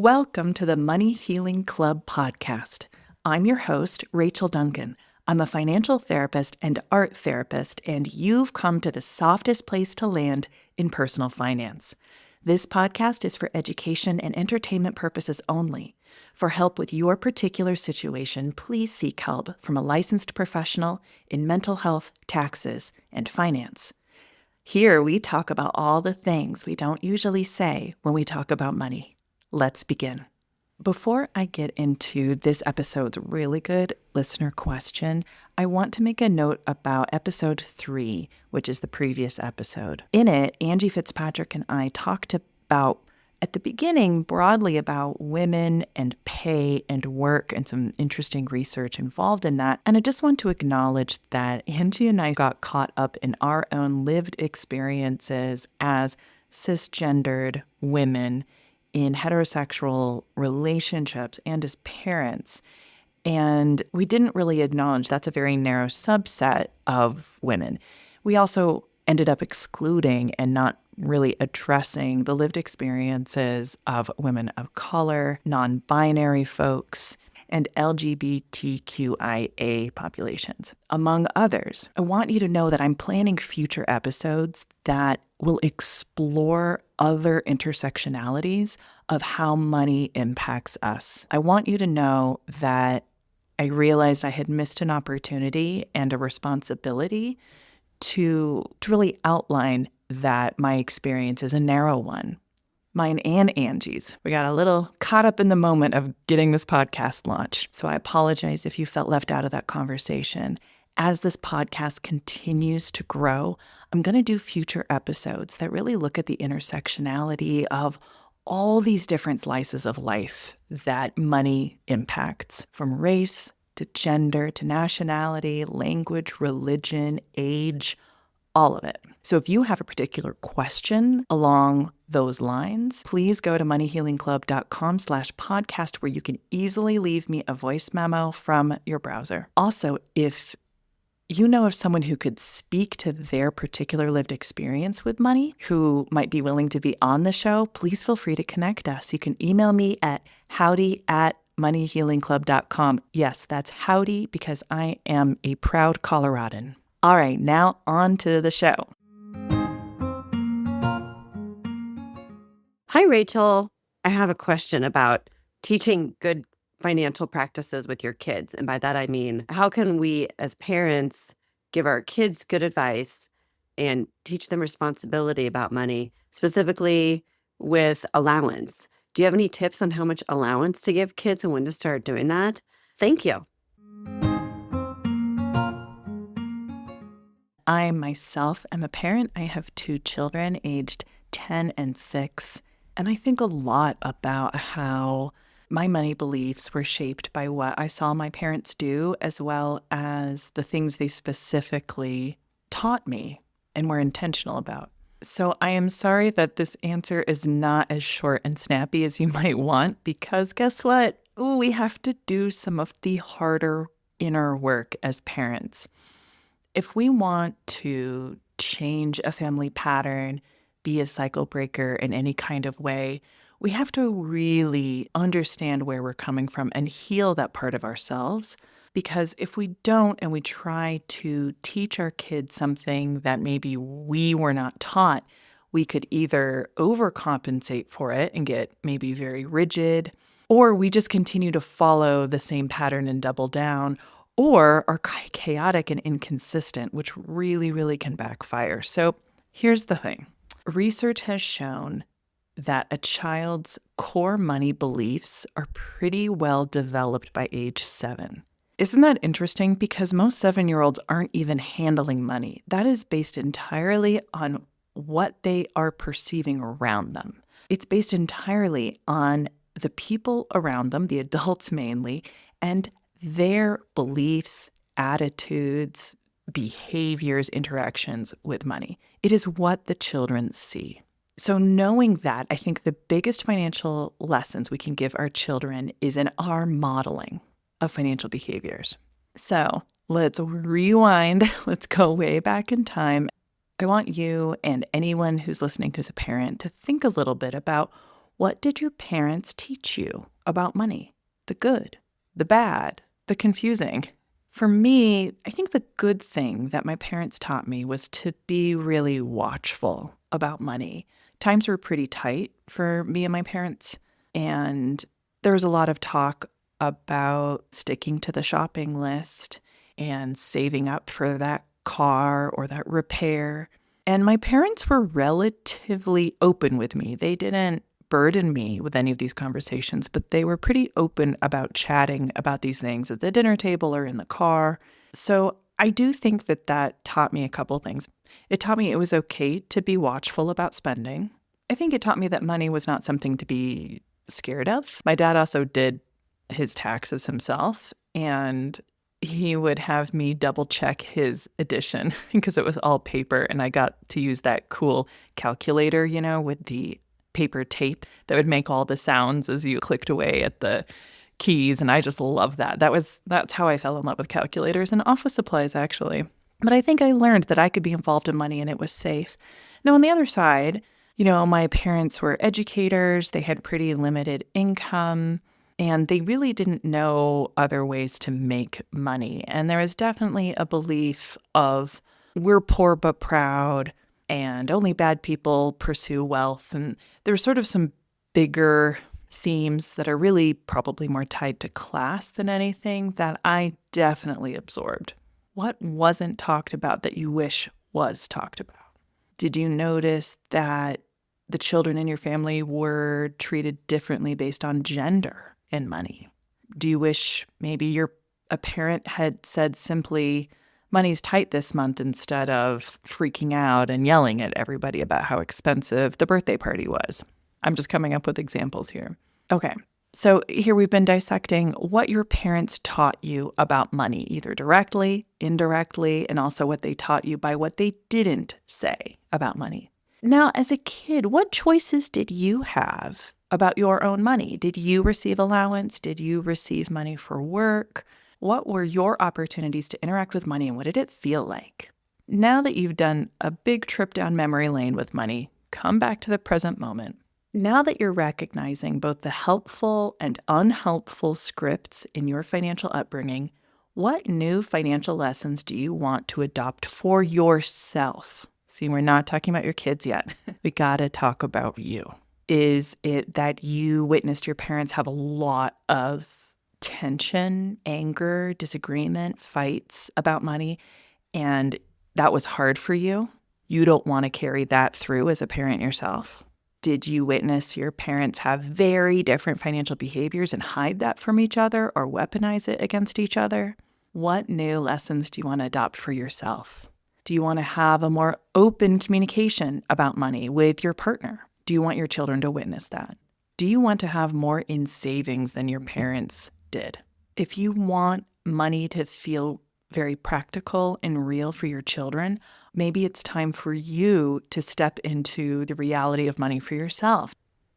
Welcome to the Money Healing Club podcast. I'm your host, Rachel Duncan. I'm a financial therapist and art therapist, and you've come to the softest place to land in personal finance. This podcast is for education and entertainment purposes only. For help with your particular situation, please seek help from a licensed professional in mental health, taxes, and finance. Here we talk about all the things we don't usually say when we talk about money. Let's begin. Before I get into this episode's really good listener question, I want to make a note about episode 3, which is the previous episode. In it, Angie Fitzpatrick and I talked about, at the beginning, broadly about women and pay and work and some interesting research involved in that. And I just want to acknowledge that Angie and I got caught up in our own lived experiences as cisgendered women in heterosexual relationships and as parents. And we didn't really acknowledge that's a very narrow subset of women. We also ended up excluding and not really addressing the lived experiences of women of color, non-binary folks, and LGBTQIA populations, among others. I want you to know that I'm planning future episodes that will explore other intersectionalities of how money impacts us. I want you to know that I realized I had missed an opportunity and a responsibility to really outline that my experience is a narrow one. Mine and Angie's. We got a little caught up in the moment of getting this podcast launched. So I apologize if you felt left out of that conversation. As this podcast continues to grow, I'm going to do future episodes that really look at the intersectionality of all these different slices of life that money impacts, from race to gender to nationality, language, religion, age, all of it. So if you have a particular question along those lines, please go to moneyhealingclub.com/podcast where you can easily leave me a voice memo from your browser. Also, if you know of someone who could speak to their particular lived experience with money, who might be willing to be on the show, please feel free to connect us. You can email me at howdy@moneyhealingclub.com. Yes, that's howdy because I am a proud Coloradan. All right, now on to the show. Hi, Rachel. I have a question about teaching good financial practices with your kids. And by that, I mean, how can we as parents give our kids good advice and teach them responsibility about money, specifically with allowance? Do you have any tips on how much allowance to give kids and when to start doing that? Thank you. I myself am a parent. I have 2 children aged 10 and 6. And I think a lot about how my money beliefs were shaped by what I saw my parents do, as well as the things they specifically taught me and were intentional about. So I am sorry that this answer is not as short and snappy as you might want, because guess what? Ooh, we have to do some of the harder inner work as parents. If we want to change a family pattern, be a cycle breaker in any kind of way, we have to really understand where we're coming from and heal that part of ourselves. Because if we don't and we try to teach our kids something that maybe we were not taught, we could either overcompensate for it and get maybe very rigid, or we just continue to follow the same pattern and double down, or are chaotic and inconsistent, which really, really can backfire. So here's the thing. Research has shown that a child's core money beliefs are pretty well developed by age 7. Isn't that interesting? Because most 7-year-olds aren't even handling money. That is based entirely on what they are perceiving around them. It's based entirely on the people around them, the adults mainly, and their beliefs, attitudes, behaviors, interactions with money. It is what the children see. So knowing that, I think the biggest financial lessons we can give our children is in our modeling of financial behaviors. So let's rewind. Let's go way back in time. I want you and anyone who's listening who's a parent to think a little bit about What did your parents teach you about money? The good, the bad, the confusing. For me, I think the good thing that my parents taught me was to be really watchful about money. Times were pretty tight for me and my parents, and there was a lot of talk about sticking to the shopping list and saving up for that car or that repair. And my parents were relatively open with me. They didn't burden me with any of these conversations, but they were pretty open about chatting about these things at the dinner table or in the car. So I do think that that taught me a couple things. It taught me it was okay to be watchful about spending. I think it taught me that money was not something to be scared of. My dad also did his taxes himself, and he would have me double check his addition because it was all paper, and I got to use that cool calculator, with the paper tape that would make all the sounds as you clicked away at the keys, and I just love that. That's how I fell in love with calculators and office supplies, actually. But I think I learned that I could be involved in money and it was safe. Now, on the other side, my parents were educators. They had pretty limited income, and they really didn't know other ways to make money. And there was definitely a belief of we're poor but proud, and only bad people pursue wealth. And there's sort of some bigger themes that are really probably more tied to class than anything that I definitely absorbed. What wasn't talked about that you wish was talked about? Did you notice that the children in your family were treated differently based on gender and money? Do you wish maybe a parent had said simply, money's tight this month, instead of freaking out and yelling at everybody about how expensive the birthday party was? I'm just coming up with examples here. Okay, so here we've been dissecting what your parents taught you about money, either directly, indirectly, and also what they taught you by what they didn't say about money. Now, as a kid, what choices did you have about your own money? Did you receive allowance? Did you receive money for work? What were your opportunities to interact with money, and what did it feel like? Now that you've done a big trip down memory lane with money, come back to the present moment. Now that you're recognizing both the helpful and unhelpful scripts in your financial upbringing, what new financial lessons do you want to adopt for yourself? See, we're not talking about your kids yet. We gotta talk about you. Is it that you witnessed your parents have a lot of tension, anger, disagreement, fights about money, and that was hard for you? You don't want to carry that through as a parent yourself? Did you witness your parents have very different financial behaviors and hide that from each other or weaponize it against each other? What new lessons do you want to adopt for yourself? Do you want to have a more open communication about money with your partner? Do you want your children to witness that? Do you want to have more in savings than your parents did? If you want money to feel very practical and real for your children, maybe it's time for you to step into the reality of money for yourself.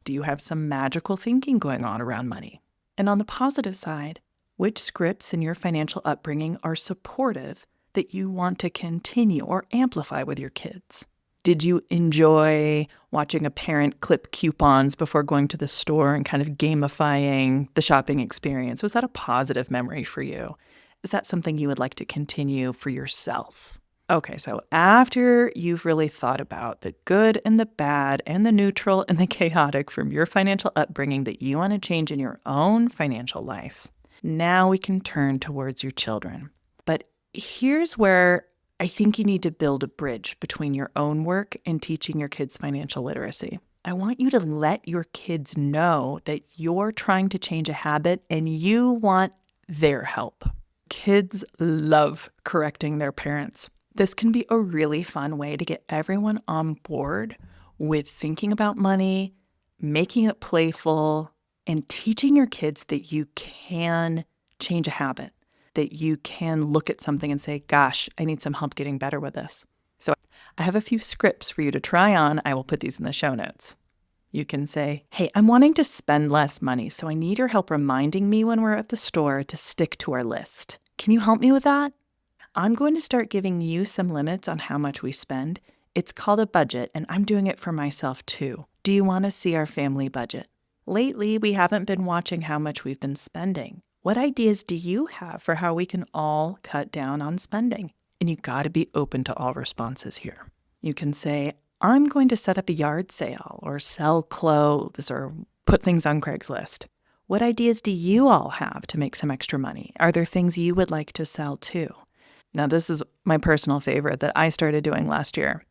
Do you have some magical thinking going on around money? And on the positive side, which scripts in your financial upbringing are supportive that you want to continue or amplify with your kids? Did you enjoy watching a parent clip coupons before going to the store and kind of gamifying the shopping experience? Was that a positive memory for you? Is that something you would like to continue for yourself? Okay, so after you've really thought about the good and the bad and the neutral and the chaotic from your financial upbringing that you want to change in your own financial life, now we can turn towards your children. But here's where I think you need to build a bridge between your own work and teaching your kids financial literacy. I want you to let your kids know that you're trying to change a habit and you want their help. Kids love correcting their parents. This can be a really fun way to get everyone on board with thinking about money, making it playful, and teaching your kids that you can change a habit, that you can look at something and say, gosh, I need some help getting better with this. So I have a few scripts for you to try on. I will put these in the show notes. You can say, hey, I'm wanting to spend less money, so I need your help reminding me when we're at the store to stick to our list. Can you help me with that? I'm going to start giving you some limits on how much we spend. It's called a budget, and I'm doing it for myself too. Do you want to see our family budget? Lately, we haven't been watching how much we've been spending. What ideas do you have for how we can all cut down on spending? And you got to be open to all responses here. You can say, I'm going to set up a yard sale or sell clothes or put things on Craigslist. What ideas do you all have to make some extra money? Are there things you would like to sell too? Now, this is my personal favorite that I started doing last year.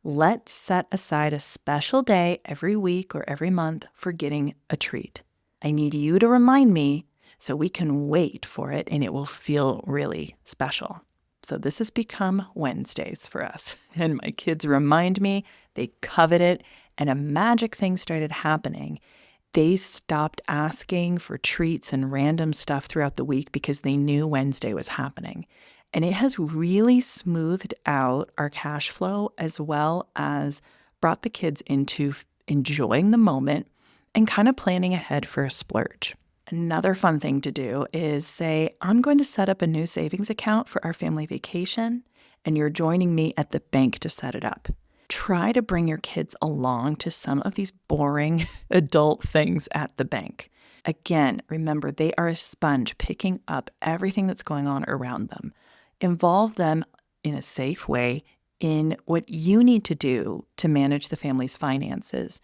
Let's set aside a special day every week or every month for getting a treat. I need you to remind me so we can wait for it and it will feel really special. So this has become Wednesdays for us. And my kids remind me, they covet it, and a magic thing started happening. They stopped asking for treats and random stuff throughout the week because they knew Wednesday was happening. And it has really smoothed out our cash flow as well as brought the kids into enjoying the moment and kind of planning ahead for a splurge. Another fun thing to do is say, I'm going to set up a new savings account for our family vacation, and you're joining me at the bank to set it up. Try to bring your kids along to some of these boring adult things at the bank. Again, remember, they are a sponge picking up everything that's going on around them. Involve them in a safe way in what you need to do to manage the family's finances.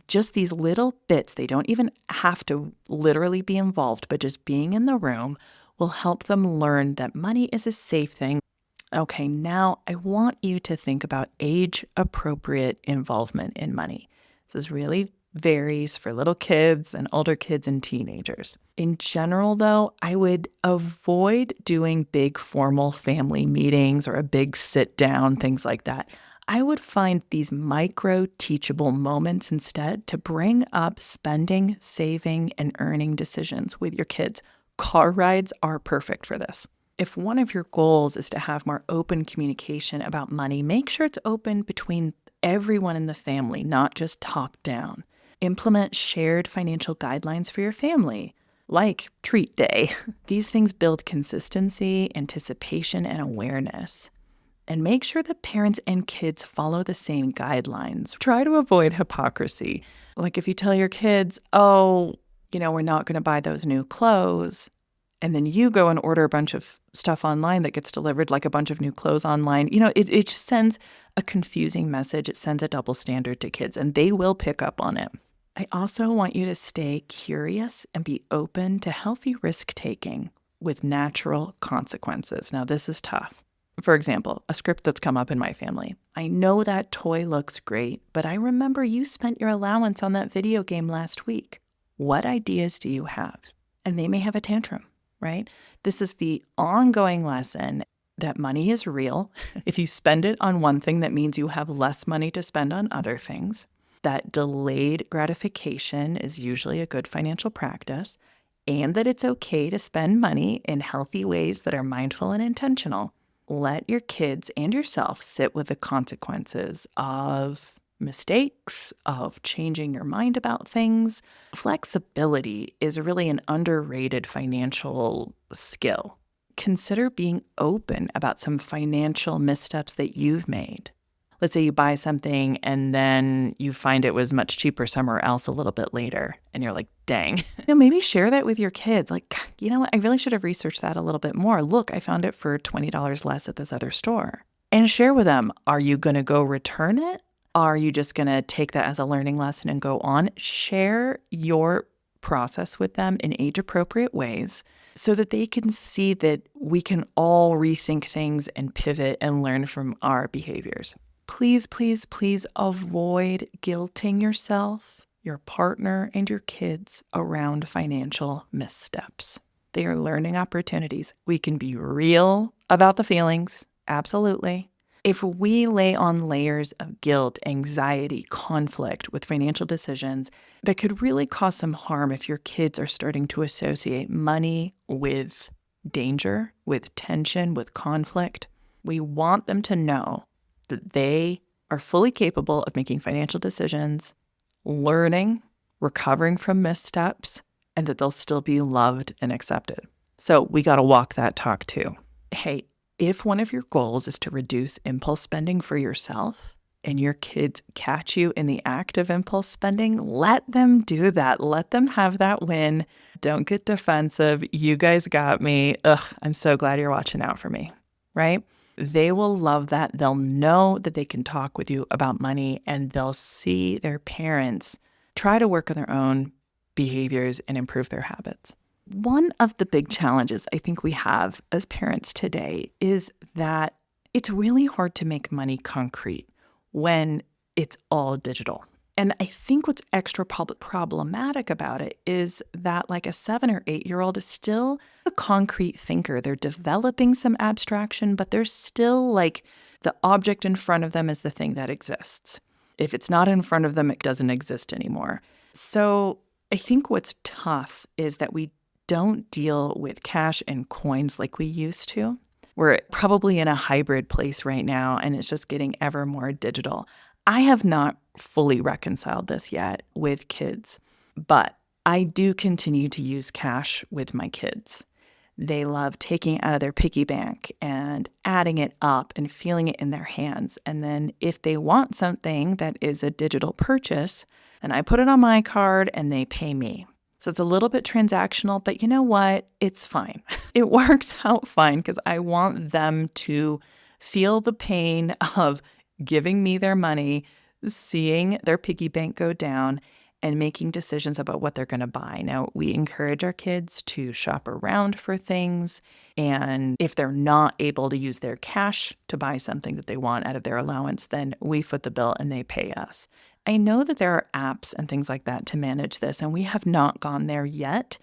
Just these little bits, they don't even have to literally be involved, but just being in the room will help them learn that money is a safe thing. Okay, now I want you to think about age-appropriate involvement in money. This really varies for little kids and older kids and teenagers. In general, though, I would avoid doing big formal family meetings or a big sit down, things like that. I would find these micro teachable moments instead to bring up spending, saving, and earning decisions with your kids. Car rides are perfect for this. If one of your goals is to have more open communication about money, make sure it's open between everyone in the family, not just top down. Implement shared financial guidelines for your family, like treat day. These things build consistency, anticipation, and awareness. And make sure that parents and kids follow the same guidelines. Try to avoid hypocrisy. Like if you tell your kids, we're not going to buy those new clothes, and then you go and order a bunch of stuff online that gets delivered, like a bunch of new clothes online, it just sends a confusing message. It sends a double standard to kids, and they will pick up on it. I also want you to stay curious and be open to healthy risk-taking with natural consequences. Now, this is tough. For example, a script that's come up in my family. I know that toy looks great, but I remember you spent your allowance on that video game last week. What ideas do you have? And they may have a tantrum, right? This is the ongoing lesson that money is real. If you spend it on one thing, that means you have less money to spend on other things. That delayed gratification is usually a good financial practice, and that it's okay to spend money in healthy ways that are mindful and intentional. Let your kids and yourself sit with the consequences of mistakes, of changing your mind about things. Flexibility is really an underrated financial skill. Consider being open about some financial missteps that you've made. Let's say you buy something and then you find it was much cheaper somewhere else a little bit later, and you're like, dang. Maybe share that with your kids. Like, you know what? I really should have researched that a little bit more. Look, I found it for $20 less at this other store. And share with them, are you going to go return it? Are you just going to take that as a learning lesson and go on? Share your process with them in age-appropriate ways so that they can see that we can all rethink things and pivot and learn from our behaviors. Please, please, please avoid guilting yourself, your partner, and your kids around financial missteps. They are learning opportunities. We can be real about the feelings, absolutely. If we lay on layers of guilt, anxiety, conflict with financial decisions, that could really cause some harm if your kids are starting to associate money with danger, with tension, with conflict. We want them to know that they are fully capable of making financial decisions, learning, recovering from missteps, and that they'll still be loved and accepted. So we got to walk that talk too. Hey, if one of your goals is to reduce impulse spending for yourself, and your kids catch you in the act of impulse spending, let them do that. Let them have that win. Don't get defensive. You guys got me. Ugh, I'm so glad you're watching out for me, right? They will love that. They'll know that they can talk with you about money, and they'll see their parents try to work on their own behaviors and improve their habits. One of the big challenges I think we have as parents today is that it's really hard to make money concrete when it's all digital. And I think what's extra problematic about it is that like a 7 or 8-year-old is still a concrete thinker. They're developing some abstraction, but they're still like the object in front of them is the thing that exists. If it's not in front of them, it doesn't exist anymore. So I think what's tough is that we don't deal with cash and coins like we used to. We're probably in a hybrid place right now, and it's just getting ever more digital. I have not fully reconciled this yet with kids, but I do continue to use cash with my kids. They love taking it out of their piggy bank and adding it up and feeling it in their hands. And then if they want something that is a digital purchase, then I put it on my card and they pay me. So it's a little bit transactional, but you know what? It's fine. It works out fine because I want them to feel the pain of giving me their money, seeing their piggy bank go down, and making decisions about what they're going to buy. Now, we encourage our kids to shop around for things. And if they're not able to use their cash to buy something that they want out of their allowance, then we foot the bill and they pay us. I know that there are apps and things like that to manage this, and we have not gone there yet.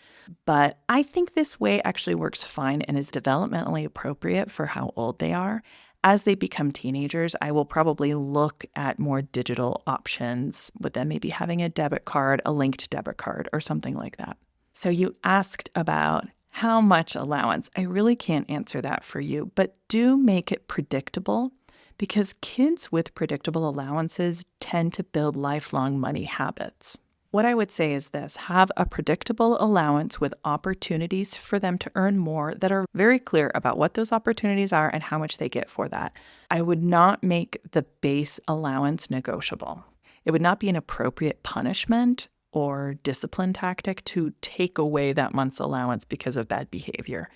But I think this way actually works fine and is developmentally appropriate for how old they are. As they become teenagers, I will probably look at more digital options with them, maybe having a debit card, a linked debit card, or something like that. So you asked about how much allowance. I really can't answer that for you, but do make it predictable because kids with predictable allowances tend to build lifelong money habits. What I would say is this: have a predictable allowance with opportunities for them to earn more that are very clear about what those opportunities are and how much they get for that. I would not make the base allowance negotiable. It would not be an appropriate punishment or discipline tactic to take away that month's allowance because of bad behavior.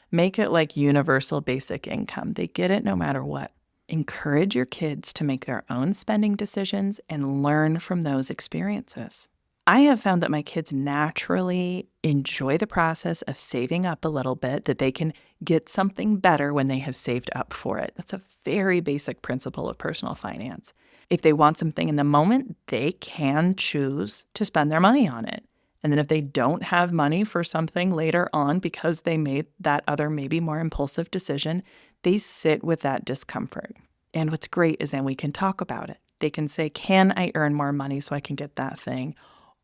Make it like universal basic income. They get it no matter what. Encourage your kids to make their own spending decisions and learn from those experiences. I have found that my kids naturally enjoy the process of saving up a little bit, that they can get something better when they have saved up for it. That's a very basic principle of personal finance. If they want something in the moment, they can choose to spend their money on it. And then if they don't have money for something later on because they made that other maybe more impulsive decision, they sit with that discomfort. And what's great is then we can talk about it. They can say, can I earn more money so I can get that thing?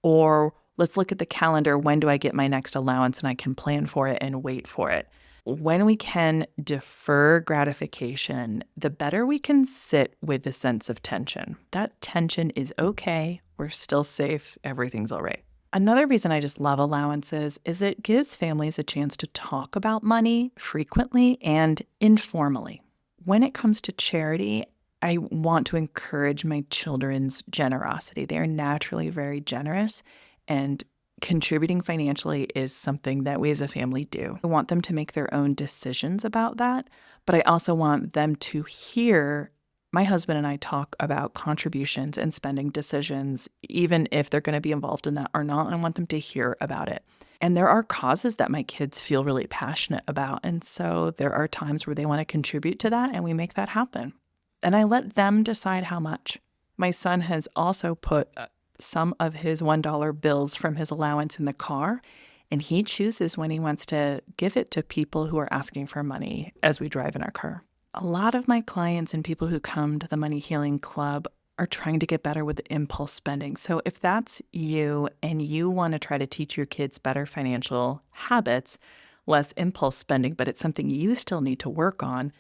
Or let's look at the calendar. When do I get my next allowance? And I can plan for it and wait for it. When we can defer gratification, the better we can sit with the sense of tension. That tension is okay. We're still safe. Everything's all right. Another reason I just love allowances is it gives families a chance to talk about money frequently and informally. When it comes to charity, I want to encourage my children's generosity. They are naturally very generous, and contributing financially is something that we as a family do. I want them to make their own decisions about that, but I also want them to hear my husband and I talk about contributions and spending decisions, even if they're going to be involved in that or not. I want them to hear about it. And there are causes that my kids feel really passionate about. And so there are times where they want to contribute to that, and we make that happen. And I let them decide how much. My son has also put some of his $1 bills from his allowance in the car, and he chooses when he wants to give it to people who are asking for money as we drive in our car. A lot of my clients and people who come to the Money Healing Club are trying to get better with impulse spending. So if that's you and you want to try to teach your kids better financial habits, less impulse spending, but it's something you still need to work on,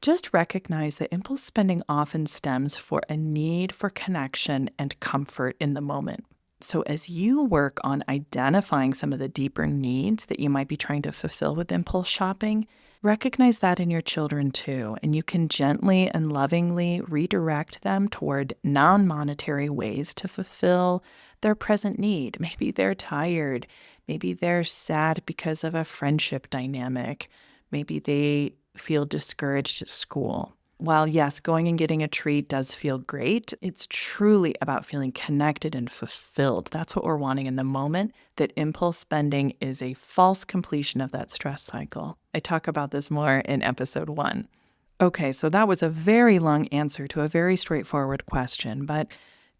just recognize that impulse spending often stems for a need for connection and comfort in the moment. So, as you work on identifying some of the deeper needs that you might be trying to fulfill with impulse shopping, recognize that in your children too. And you can gently and lovingly redirect them toward non monetary ways to fulfill their present need. Maybe they're tired. Maybe they're sad because of a friendship dynamic. Maybe they feel discouraged at school. While, yes, going and getting a treat does feel great, it's truly about feeling connected and fulfilled. That's what we're wanting in the moment, that impulse spending is a false completion of that stress cycle. I talk about this more in episode 1. Okay, so that was a very long answer to a very straightforward question, but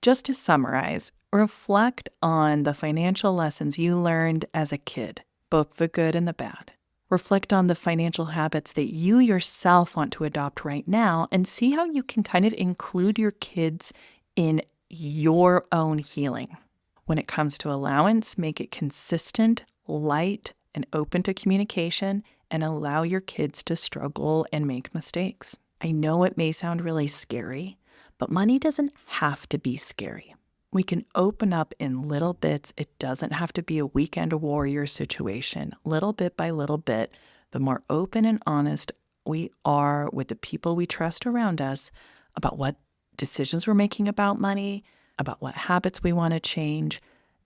just to summarize, reflect on the financial lessons you learned as a kid, both the good and the bad. Reflect on the financial habits that you yourself want to adopt right now and see how you can kind of include your kids in your own healing. When it comes to allowance, make it consistent, light, and open to communication, and allow your kids to struggle and make mistakes. I know it may sound really scary, but money doesn't have to be scary. We can open up in little bits. It doesn't have to be a weekend warrior situation. Little bit by little bit, the more open and honest we are with the people we trust around us about what decisions we're making about money, about what habits we want to change,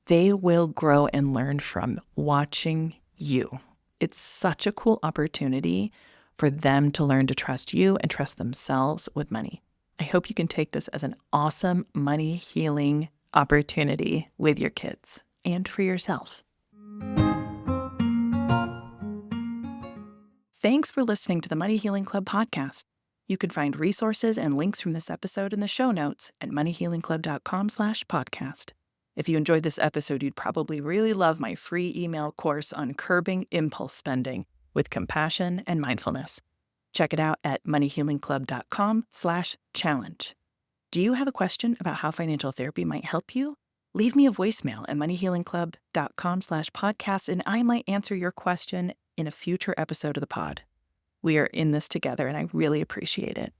they will grow and learn from watching you. It's such a cool opportunity for them to learn to trust you and trust themselves with money. I hope you can take this as an awesome money healing opportunity with your kids and for yourself. Thanks for listening to the Money Healing Club podcast. You can find resources and links from this episode in the show notes at moneyhealingclub.com/podcast. If you enjoyed this episode, you'd probably really love my free email course on curbing impulse spending with compassion and mindfulness. Check it out at moneyhealingclub.com/challenge. Do you have a question about how financial therapy might help you? Leave me a voicemail at moneyhealingclub.com/podcast, and I might answer your question in a future episode of the pod. We are in this together, and I really appreciate it.